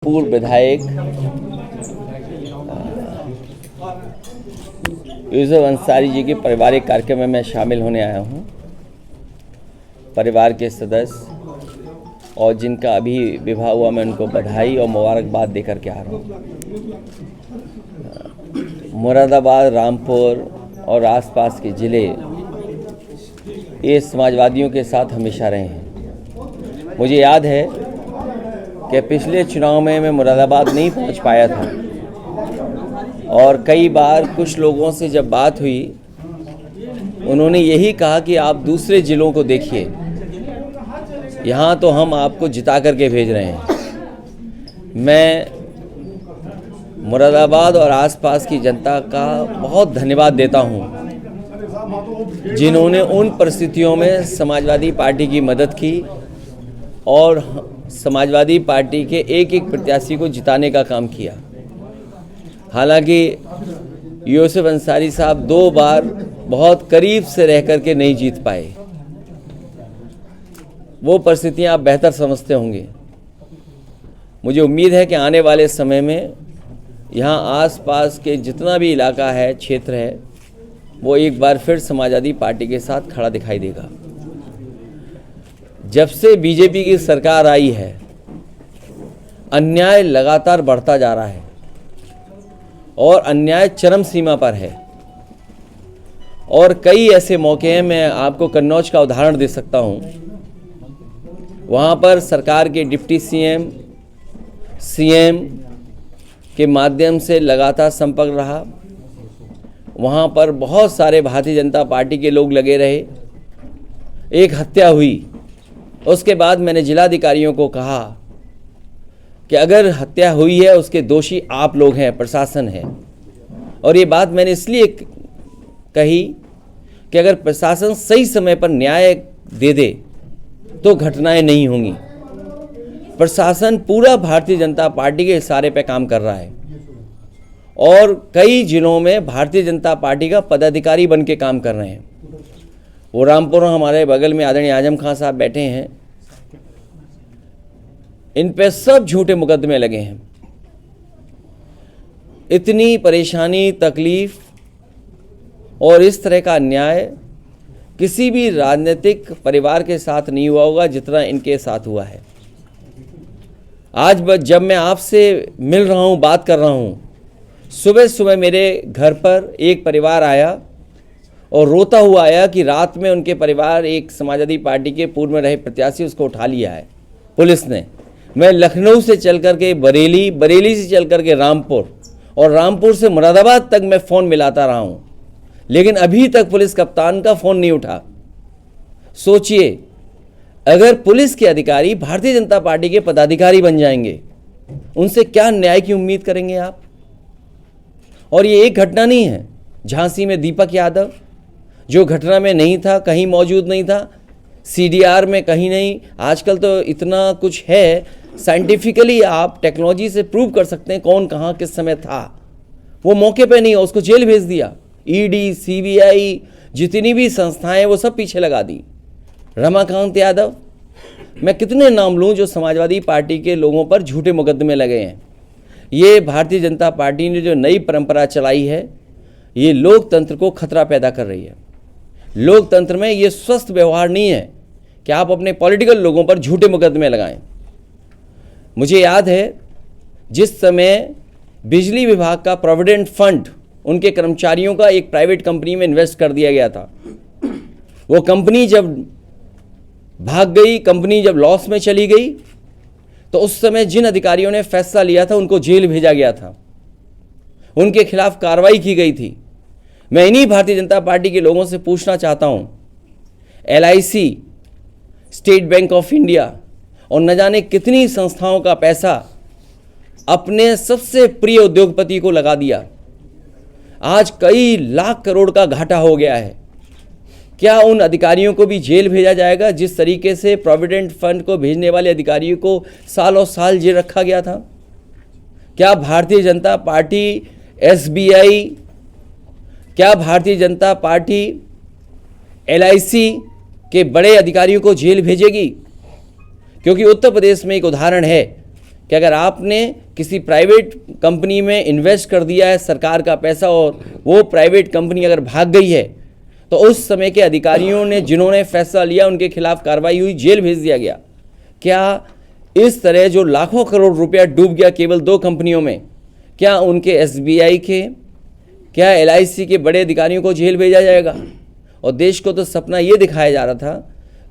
पूर्व विधायक यूसुफ अंसारी जी के पारिवारिक कार्यक्रम में मैं शामिल होने आया हूं। परिवार के सदस्य और जिनका अभी विवाह हुआ, मैं उनको बधाई और मुबारकबाद देकर के आ रहा हूं। मुरादाबाद, रामपुर और आसपास के ज़िले ये समाजवादियों के साथ हमेशा रहे हैं। मुझे याद है कि पिछले चुनाव में मैं मुरादाबाद नहीं पहुंच पाया था और कई बार कुछ लोगों से जब बात हुई, उन्होंने यही कहा कि आप दूसरे ज़िलों को देखिए, यहाँ तो हम आपको जिता करके भेज रहे हैं। मैं मुरादाबाद और आसपास की जनता का बहुत धन्यवाद देता हूँ, जिन्होंने उन परिस्थितियों में समाजवादी पार्टी की मदद की और समाजवादी पार्टी के एक एक प्रत्याशी को जिताने का काम किया। हालांकि यूसुफ अंसारी साहब 2 बार बहुत करीब से रह कर के नहीं जीत पाए। वो परिस्थितियां आप बेहतर समझते होंगे। मुझे उम्मीद है कि आने वाले समय में यहाँ आसपास के जितना भी इलाका है, क्षेत्र है, वो एक बार फिर समाजवादी पार्टी के साथ खड़ा दिखाई देगा। जब से बीजेपी की सरकार आई है, अन्याय लगातार बढ़ता जा रहा है और अन्याय चरम सीमा पर है। और कई ऐसे मौके हैं, मैं आपको कन्नौज का उदाहरण दे सकता हूं। वहां पर सरकार के डिप्टी सीएम के माध्यम से लगातार संपर्क रहा। वहां पर बहुत सारे भारतीय जनता पार्टी के लोग लगे रहे। एक हत्या हुई, उसके बाद मैंने जिलाधिकारियों को कहा कि अगर हत्या हुई है उसके दोषी आप लोग हैं, प्रशासन है। और ये बात मैंने इसलिए कही कि अगर प्रशासन सही समय पर न्याय दे दे तो घटनाएं नहीं होंगी। प्रशासन पूरा भारतीय जनता पार्टी के इशारे पे काम कर रहा है और कई जिलों में भारतीय जनता पार्टी का पदाधिकारी बन के काम कर रहे हैं। वो रामपुर हमारे बगल में आदरणीय आजम खान साहब बैठे हैं, इन पे सब झूठे मुकदमे लगे हैं। इतनी परेशानी, तकलीफ और इस तरह का अन्याय किसी भी राजनीतिक परिवार के साथ नहीं हुआ होगा जितना इनके साथ हुआ है। आज जब मैं आपसे मिल रहा हूं, बात कर रहा हूं, सुबह सुबह मेरे घर पर एक परिवार आया और रोता हुआ आया कि रात में उनके परिवार, एक समाजवादी पार्टी के पूर्व में रहे प्रत्याशी, उसको उठा लिया है पुलिस ने। मैं लखनऊ से चल करके बरेली, बरेली से चल करके रामपुर और रामपुर से मुरादाबाद तक मैं फ़ोन मिलाता रहा हूँ, लेकिन अभी तक पुलिस कप्तान का फ़ोन नहीं उठा। सोचिए, अगर पुलिस के अधिकारी भारतीय जनता पार्टी के पदाधिकारी बन जाएंगे, उनसे क्या न्याय की उम्मीद करेंगे आप? और ये एक घटना नहीं है। झांसी में दीपक यादव, जो घटना में नहीं था, कहीं मौजूद नहीं था, सीडीआर में कहीं नहीं। आजकल तो इतना कुछ है, साइंटिफिकली आप टेक्नोलॉजी से प्रूव कर सकते हैं कौन कहाँ किस समय था। वो मौके पे नहीं, उसको जेल भेज दिया। ईडी, सीबीआई, जितनी भी संस्थाएं, वो सब पीछे लगा दी। रमाकांत यादव, मैं कितने नाम लूँ जो समाजवादी पार्टी के लोगों पर झूठे मुकदमे लगे हैं। ये भारतीय जनता पार्टी ने जो नई परंपरा चलाई है, ये लोकतंत्र को खतरा पैदा कर रही है। लोकतंत्र में ये स्वस्थ व्यवहार नहीं है कि आप अपने पॉलिटिकल लोगों पर झूठे मुकदमे लगाएं। मुझे याद है, जिस समय बिजली विभाग का प्रोविडेंट फंड उनके कर्मचारियों का एक प्राइवेट कंपनी में इन्वेस्ट कर दिया गया था, वो कंपनी जब भाग गई, कंपनी जब लॉस में चली गई, तो उस समय जिन अधिकारियों ने फैसला लिया था उनको जेल भेजा गया था, उनके खिलाफ कार्रवाई की गई थी। मैं इन्हीं भारतीय जनता पार्टी के लोगों से पूछना चाहता हूं, LIC, state bank of India और न जाने कितनी संस्थाओं का पैसा अपने सबसे प्रिय उद्योगपति को लगा दिया। आज कई लाख करोड़ का घाटा हो गया है। क्या उन अधिकारियों को भी जेल भेजा जाएगा जिस तरीके से प्रोविडेंट फंड को भेजने वाले अधिकारियों को सालों साल जेल रखा गया था? क्या भारतीय जनता पार्टी SBI, क्या भारतीय जनता पार्टी LIC के बड़े अधिकारियों को जेल भेजेगी? क्योंकि उत्तर प्रदेश में एक उदाहरण है कि अगर आपने किसी प्राइवेट कंपनी में इन्वेस्ट कर दिया है सरकार का पैसा और वो प्राइवेट कंपनी अगर भाग गई है तो उस समय के अधिकारियों ने जिन्होंने फैसला लिया उनके खिलाफ कार्रवाई हुई, जेल भेज दिया गया। क्या इस तरह जो लाखों करोड़ रुपया डूब गया केवल 2 कंपनियों में, क्या उनके SBI के, क्या LIC के बड़े अधिकारियों को जेल भेजा जाएगा? और देश को तो सपना ये दिखाया जा रहा था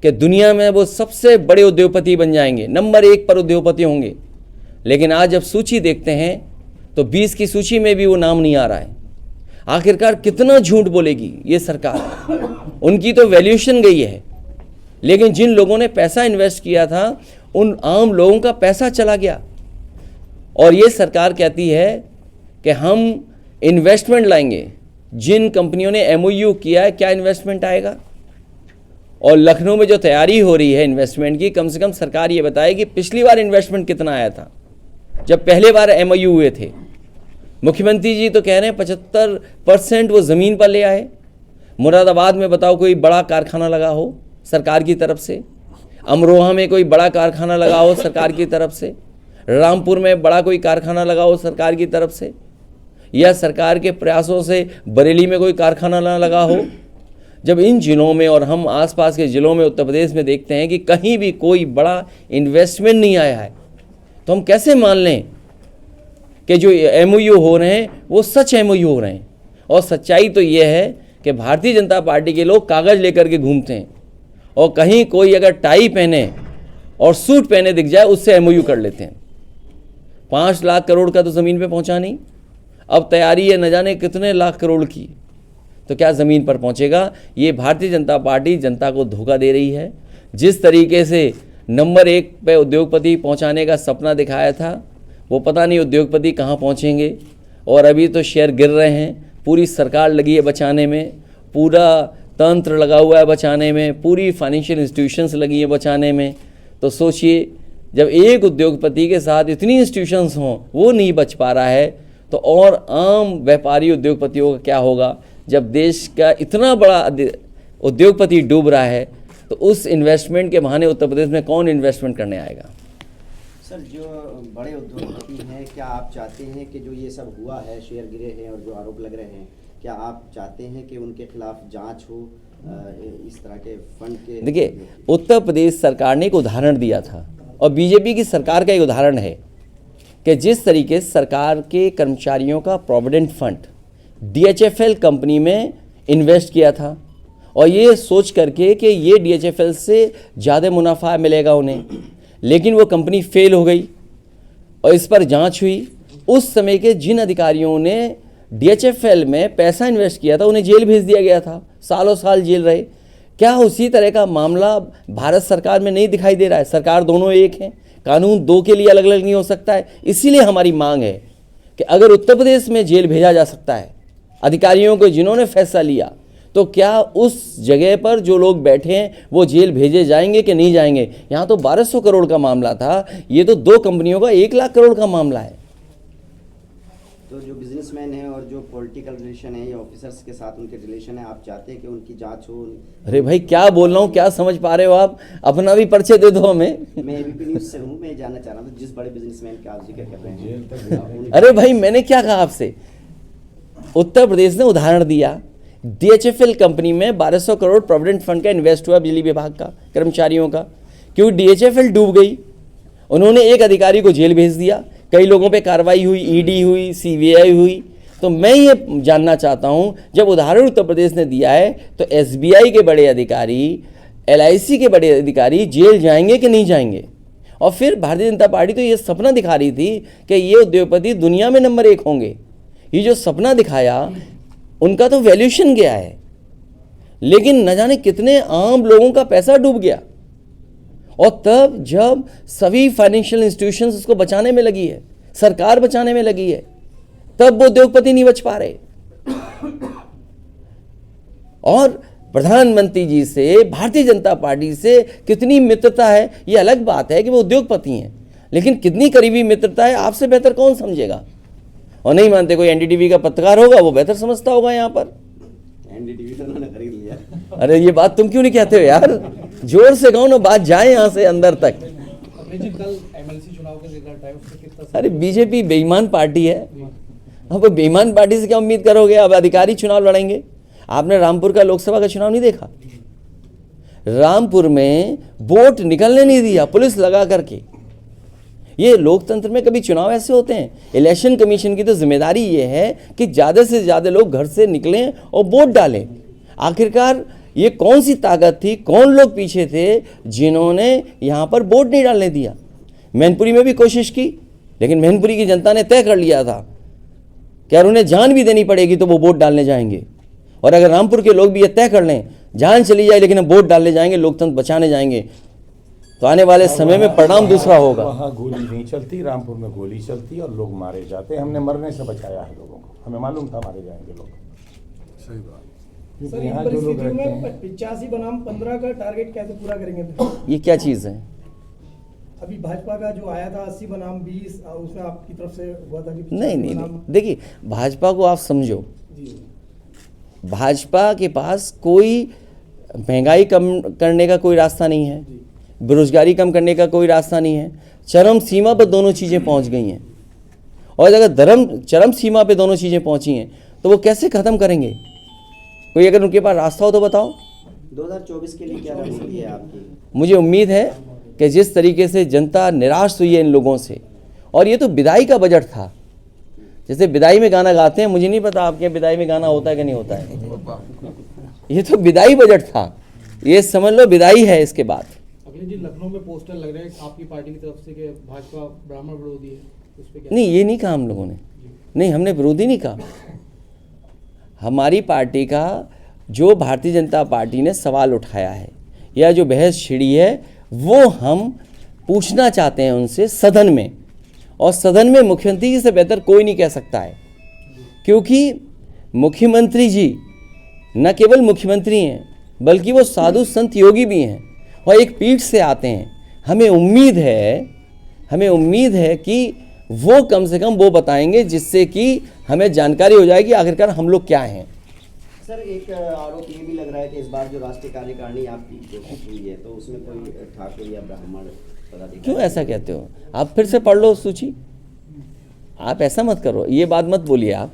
कि दुनिया में वो सबसे बड़े उद्योगपति बन जाएंगे, नंबर 1 पर उद्योगपति होंगे। लेकिन आज जब सूची देखते हैं तो 20 की सूची में भी वो नाम नहीं आ रहा है। आखिरकार कितना झूठ बोलेगी ये सरकार? उनकी तो वैल्यूएशन गई है, लेकिन जिन लोगों ने पैसा इन्वेस्ट किया था उन आम लोगों का पैसा चला गया। और ये सरकार कहती है कि हम इन्वेस्टमेंट लाएंगे। जिन कंपनियों ने MOU किया है, क्या इन्वेस्टमेंट आएगा? और लखनऊ में जो तैयारी हो रही है इन्वेस्टमेंट की, कम से कम सरकार ये बताए कि पिछली बार इन्वेस्टमेंट कितना आया था जब पहले बार MOU हुए थे। मुख्यमंत्री जी तो कह रहे हैं 75% वो ज़मीन पर ले आए। मुरादाबाद में बताओ कोई बड़ा कारखाना लगा हो सरकार की तरफ से, अमरोहा में कोई बड़ा कारखाना लगा हो सरकार की तरफ से, रामपुर में बड़ा कोई कारखाना लगा हो सरकार की तरफ से, या सरकार के प्रयासों से बरेली में कोई कारखाना ना लगा हो। जब इन जिलों में और हम आसपास के ज़िलों में उत्तर प्रदेश में देखते हैं कि कहीं भी कोई बड़ा इन्वेस्टमेंट नहीं आया है, तो हम कैसे मान लें कि जो MOU हो रहे हैं वो सच MOU हो रहे हैं? और सच्चाई तो ये है कि भारतीय जनता पार्टी के लोग कागज़ लेकर के घूमते हैं और कहीं कोई अगर टाई पहने और सूट पहने दिख जाए उससे MOU कर लेते हैं। 5 लाख करोड़ का तो ज़मीन पे पहुंचा नहीं, अब तैयारी है न जाने कितने लाख करोड़ की, तो क्या ज़मीन पर पहुंचेगा? ये भारतीय जनता पार्टी जनता को धोखा दे रही है। जिस तरीके से नंबर 1 पे उद्योगपति पहुंचाने का सपना दिखाया था, वो पता नहीं उद्योगपति कहाँ पहुंचेंगे। और अभी तो शेयर गिर रहे हैं, पूरी सरकार लगी है बचाने में, पूरा तंत्र लगा हुआ है बचाने में, पूरी फाइनेंशियल इंस्टीट्यूशंस लगी हैं बचाने में। तो सोचिए, जब एक उद्योगपति के साथ इतनी इंस्टीट्यूशंस हों वो नहीं बच पा रहा है, तो और आम व्यापारी उद्योगपतियों का क्या होगा? जब देश का इतना बड़ा उद्योगपति डूब रहा है तो उस इन्वेस्टमेंट के बहाने उत्तर प्रदेश में कौन इन्वेस्टमेंट करने आएगा? सर, जो बड़े उद्योगपति हैं, क्या आप चाहते हैं कि जो ये सब हुआ है, शेयर गिरे हैं और जो आरोप लग रहे हैं, क्या आप चाहते हैं कि उनके खिलाफ जांच हो इस तरह के फंड के? देखिए, उत्तर प्रदेश सरकार ने एक उदाहरण दिया था और बीजेपी की सरकार का एक उदाहरण है कि जिस तरीके से सरकार के कर्मचारियों का प्रोविडेंट फंड DHFL कंपनी में इन्वेस्ट किया था और ये सोच करके कि ये DHFL से ज़्यादा मुनाफा मिलेगा उन्हें, लेकिन वो कंपनी फेल हो गई और इस पर जांच हुई। उस समय के जिन अधिकारियों ने DHFL में पैसा इन्वेस्ट किया था उन्हें जेल भेज दिया गया था, सालों साल जेल रहे। क्या उसी तरह का मामला भारत सरकार में नहीं दिखाई दे रहा है? सरकार दोनों एक हैं, कानून 2 के लिए अलग अलग नहीं हो सकता है। इसीलिए हमारी मांग है कि अगर उत्तर प्रदेश में जेल भेजा जा सकता है अधिकारियों को जिन्होंने फैसला लिया, तो क्या उस जगह पर जो लोग बैठे हैं वो जेल भेजे जाएंगे कि नहीं जाएंगे? यहाँ तो 1200 करोड़ का मामला था, ये तो 2 कंपनियों का 1 लाख करोड़ का मामला है। तो जो बिजनेसमैन है और जो पॉलिटिकल रिलेशन है या ऑफिसर्स के साथ उनके रिलेशन है, आप चाहते हैं कि उनकी जांच हो? अरे भाई, क्या बोल रहा हूँ, क्या समझ पा रहे हो आप? अपना भी परिचय दे दो हमें। मैं ABP न्यूज़ से हूँ, मैं जानना चाह रहा हूँ जिस बड़े बिजनेसमैन का आप जिक्र कर रहे हैं। अरे भाई, मैंने क्या कहा आपसे? उत्तर प्रदेश ने उदाहरण दिया, DHFL कंपनी में 1200 करोड़ प्रोविडेंट फंड का इन्वेस्ट हुआ बिजली विभाग का कर्मचारियों का, क्योंकि DHFL डूब गई, उन्होंने एक अधिकारी को जेल भेज दिया, कई लोगों पे कार्रवाई हुई, ED हुई, CBI हुई। तो मैं ये जानना चाहता हूँ, जब उदाहरण उत्तर प्रदेश ने दिया है तो SBI के बड़े अधिकारी, LIC के बड़े अधिकारी जेल जाएंगे कि नहीं जाएंगे? और फिर भारतीय जनता पार्टी तो ये सपना दिखा रही थी कि ये उद्योगपति दुनिया में नंबर 1 होंगे। ये जो सपना दिखाया उनका तो वैल्यूएशन गया है, लेकिन न जाने कितने आम लोगों का पैसा डूब गया। और तब जब सभी फाइनेंशियल इंस्टीट्यूशंस उसको बचाने में लगी है, सरकार बचाने में लगी है, तब वो उद्योगपति नहीं बच पा रहे। और प्रधानमंत्री जी से, भारतीय जनता पार्टी से कितनी मित्रता है ये अलग बात है कि वो उद्योगपति हैं, लेकिन कितनी करीबी मित्रता है आपसे बेहतर कौन समझेगा? और नहीं मानते, कोई NDTV का पत्रकार होगा, वो बेहतर समझता होगा। यहाँ पर NDTV तो उन्होंने खरीद लिया। अरे ये बात तुम क्यों नहीं कहते हो यार? जोर से कहो ना, बात जाए यहाँ से अंदर तक। जी कल एमएलसी चुनाव का रिजल्ट आया, उससे कितना अरे बीजेपी बेईमान पार्टी है। अब बेईमान पार्टी से क्या उम्मीद करोगे? अब अधिकारी चुनाव लड़ेंगे। आपने रामपुर का लोकसभा का चुनाव नहीं देखा? रामपुर में वोट निकलने नहीं दिया पुलिस लगा करके। ये लोकतंत्र में कभी चुनाव ऐसे होते हैं? इलेक्शन कमीशन की तो जिम्मेदारी ये है कि ज़्यादा से ज़्यादा लोग घर से निकलें और वोट डालें। आखिरकार ये कौन सी ताकत थी, कौन लोग पीछे थे जिन्होंने यहाँ पर वोट नहीं डालने दिया? मैनपुरी में भी कोशिश की, लेकिन मैनपुरी की जनता ने तय कर लिया था कि अगर उन्हें जान भी देनी पड़ेगी तो वो वोट डालने जाएंगे। और अगर रामपुर के लोग भी ये तय कर लें जान चली जाए लेकिन हम वोट डालने जाएंगे, लोकतंत्र बचाने जाएंगे, तो आने वाले समय में परिणाम दूसरा होगा। वहाँ गोली नहीं चलती, रामपुर में गोली चलती और लोग मारे जाते। हमने मरने से बचाया है लोगों को, हमें मालूम था मारे जाएंगे लोग। सही बात। सर, यहाँ इन जो लोग परिस्थितियों रहते में हैं 85 बनाम 15 का टारगेट कैसे पूरा करेंगे? ये क्या चीज़ है? अभी भाजपा का जो आया था 80 बनाम 20, उसमें आपकी तरफ से हुआ था कि 85 नहीं, बनाम- देखिए भाजपा को आप समझो, जी भाजपा के पास कोई महंगाई कम करने का कोई रास्ता नहीं है, बेरोजगारी कम करने का कोई रास्ता नहीं है। चरम सीमा पर दोनों चीज़ें पहुंच गई हैं, और अगर चरम सीमा पर दोनों चीज़ें पहुंची हैं तो वो कैसे ख़त्म करेंगे? कोई अगर उनके पास रास्ता हो तो बताओ। 2024 के लिए क्या रणनीति है आपकी? मुझे उम्मीद है कि जिस तरीके से जनता निराश हुई है इन लोगों से, और ये तो विदाई का बजट था, जैसे विदाई में गाना गाते हैं, मुझे नहीं पता आपके यहाँ विदाई में गाना होता है कि नहीं होता है। ये तो विदाई बजट था, ये समझ लो विदाई है इसके बाद। अखिलेश जी, लखनऊ में पोस्टर लग रहे हैं आपकी पार्टी की तरफ से कि भाजपा ब्राह्मण विरोधी है, उस पे क्या? नहीं, ये नहीं कहा हम लोगों ने, नहीं हमने विरोधी नहीं कहा। हमारी पार्टी का जो भारतीय जनता पार्टी ने सवाल उठाया है या जो बहस छिड़ी है वो हम पूछना चाहते हैं उनसे सदन में, और सदन में मुख्यमंत्री जी से बेहतर कोई नहीं कह सकता है, क्योंकि मुख्यमंत्री जी न केवल मुख्यमंत्री हैं बल्कि वो साधु संत योगी भी हैं और एक पीठ से आते हैं। हमें उम्मीद है कि वो कम से कम वो बताएंगे जिससे कि हमें जानकारी हो जाएगी आखिरकार हम लोग क्या हैं। सर, एक आरोप ये भी लग रहा है कि इस बार जो राष्ट्रीय कार्यकारिणी आपकी घोषित हुई है तो उसमें कोई ठाकुर या ब्राह्मण पदाधिकारी। क्यों ऐसा कहते हो? आप फिर से पढ़ लो सूची। आप ऐसा मत करो, ये बात मत बोलिए आप,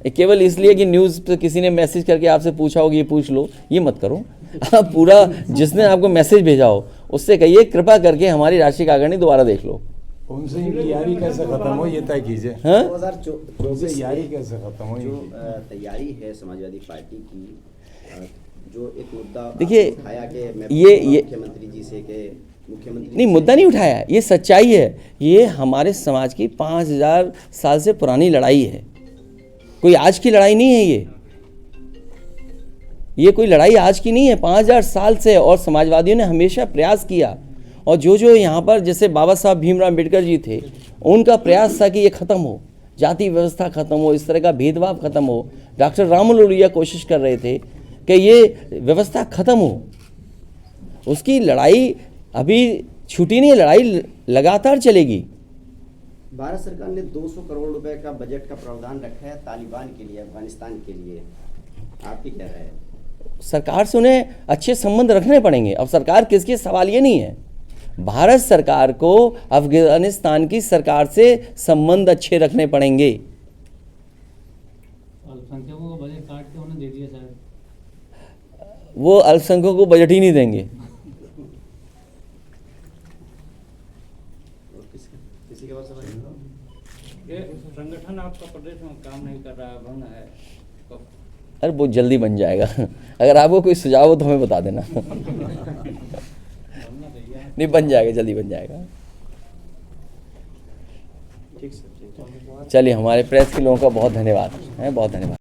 केवल इसलिए कि न्यूज़ पे किसी ने मैसेज करके आपसे पूछा होगा ये पूछ लो, ये मत करो। आप पूरा जिसने आपको मैसेज भेजा हो उससे कहिए कृपा करके हमारी राष्ट्रीय कार्यकारिणी दोबारा देख लो। उनसे इनकी यारी कैसे खत्म हो ये तय कीजिए। हाँ? 2024 उनसे यारी कैसे खत्म हो? जो तैयारी है समाजवादी पार्टी की, जो एक मुद्दा देखिए, उठाया कि मैं ये मुख्यमंत्री जी से कि मुख्यमंत्री नहीं, मुद्दा नहीं उठाया, ये सच्चाई है। ये हमारे समाज की 5000 साल से पुरानी लड़ाई है, कोई आज की लड़ाई नहीं है। ये कोई लड़ाई आज की नहीं है, 5000 साल से, और समाजवादियों ने हमेशा प्रयास किया। और जो यहाँ पर जैसे बाबा साहब भीमराव अम्बेडकर जी थे, उनका प्रयास था कि ये ख़त्म हो, जाति व्यवस्था ख़त्म हो, इस तरह का भेदभाव ख़त्म हो। डॉक्टर राममोहन लोहिया कोशिश कर रहे थे कि ये व्यवस्था ख़त्म हो। उसकी लड़ाई अभी छूटी नहीं है, लड़ाई लगातार चलेगी। भारत सरकार ने 200 करोड़ रुपए का बजट का प्रावधान रखा है तालिबान के लिए, अफगानिस्तान के लिए, आपकी क्या राय है? सरकार से उन्हें अच्छे संबंध रखने पड़ेंगे। अब सरकार किसकी, सवाल ये नहीं है। भारत सरकार को अफगानिस्तान की सरकार से संबंध अच्छे रखने पड़ेंगे। अल्पसंख्यकों को बजट काट के उन्हें दे दिया शायद। वो अल्पसंख्यकों को बजट ही नहीं देंगे। किसी के पास सवाल है? ये संगठन आपका प्रदेश में काम नहीं कर रहा है, बंद है, कब? अरे बहुत जल्दी बन जाएगा। अगर आपको कोई सुझाव हो तो हमें बता देना। नहीं, बन जाएगा, जल्दी बन जाएगा। ठीक सर। चलिए, हमारे प्रेस के लोगों का बहुत धन्यवाद है, बहुत धन्यवाद।